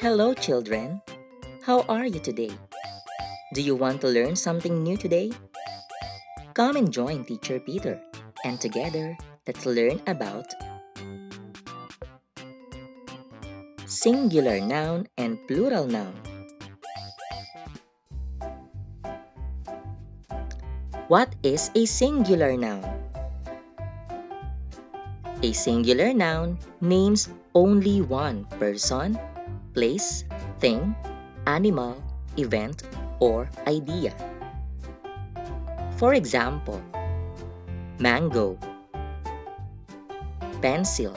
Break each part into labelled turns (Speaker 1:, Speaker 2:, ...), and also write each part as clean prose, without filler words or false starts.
Speaker 1: Hello, children. How are you today? Do you want to learn something new today? Come and join Teacher Peter, and together, let's learn about singular noun and plural noun. What is a singular noun? A singular noun names only one person, place, thing, animal, event, or idea. For example, mango, pencil,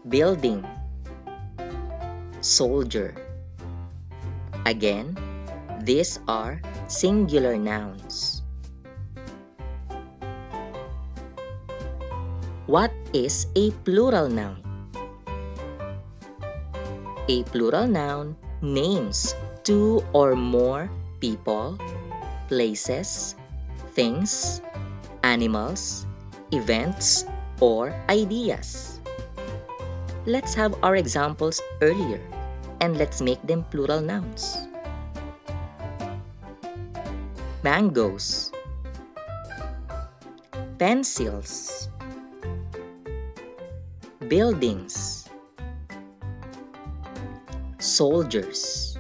Speaker 1: building, soldier. Again, these are singular nouns. What is a plural noun? A plural noun names two or more people, places, things, animals, events, or ideas. Let's have our examples earlier and let's make them plural nouns. Mangoes, pencils, buildings, soldiers.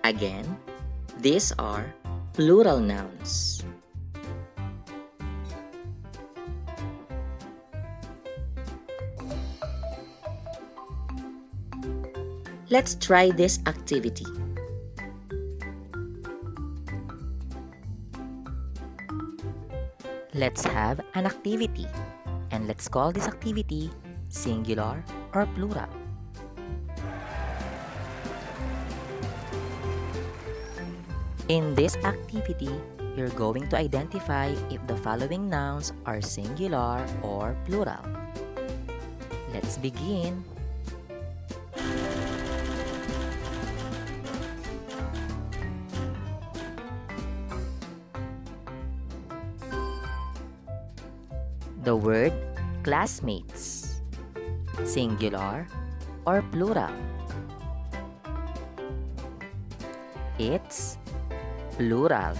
Speaker 1: Again, these are plural nouns. Let's try this activity. Let's have an activity, and let's call this activity singular or plural. In this activity, you're going to identify if the following nouns are singular or plural. Let's begin. The word classmates, singular or plural? It's plural.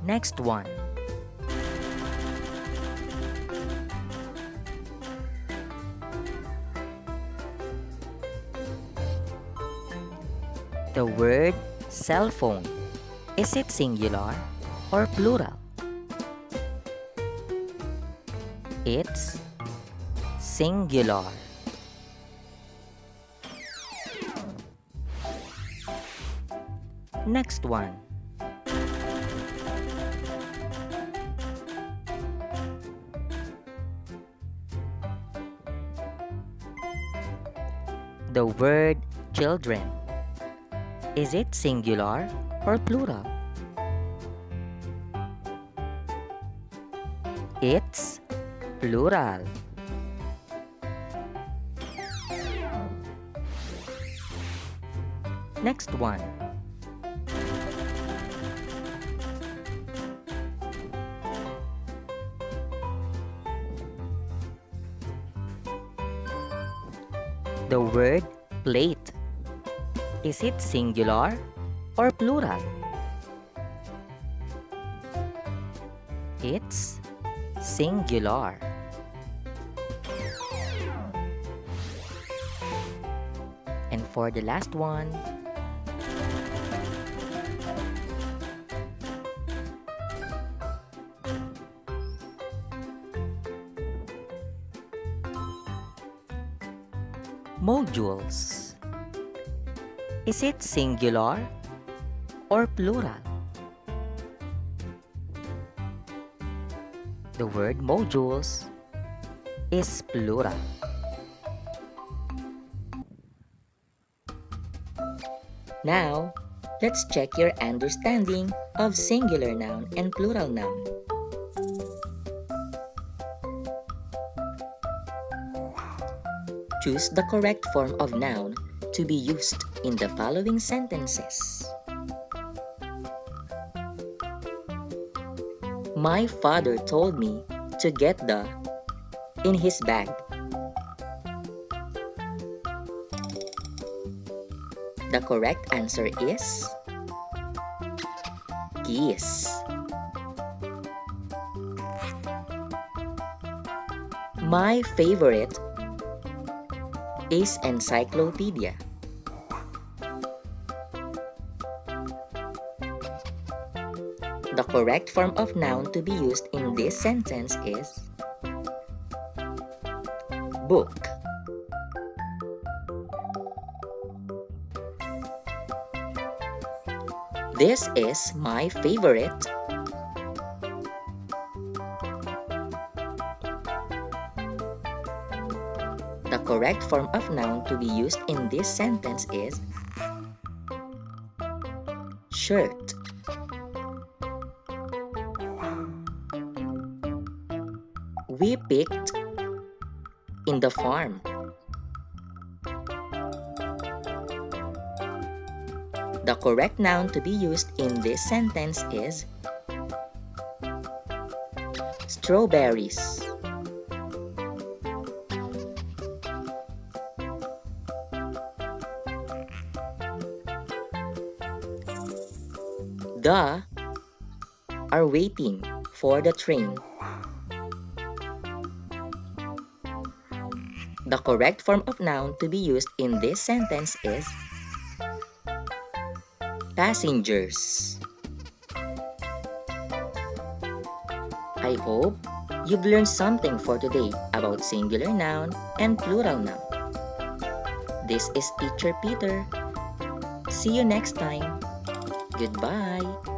Speaker 1: Next one. The word cell phone, is it singular or plural? It's singular. Next one. The word children, is it singular or plural? It's plural. Next one. The word plate, is it singular or plural? It's singular. And for the last one, modules, is it singular or plural? The word modules is plural. Now, let's check your understanding of singular noun and plural noun. Choose the correct form of noun to be used in the following sentences. My father told me to get the in his bag. The correct answer is keys. My favorite is encyclopedia. The correct form of noun to be used in this sentence is book. This is my favorite. The correct form of noun to be used in this sentence is shirt. We picked in the farm. The correct noun to be used in this sentence is strawberries. The are waiting for the train. The correct form of noun to be used in this sentence is passengers. I hope you've learned something for today about singular noun and plural noun. This is Teacher Peter. See you next time. Goodbye.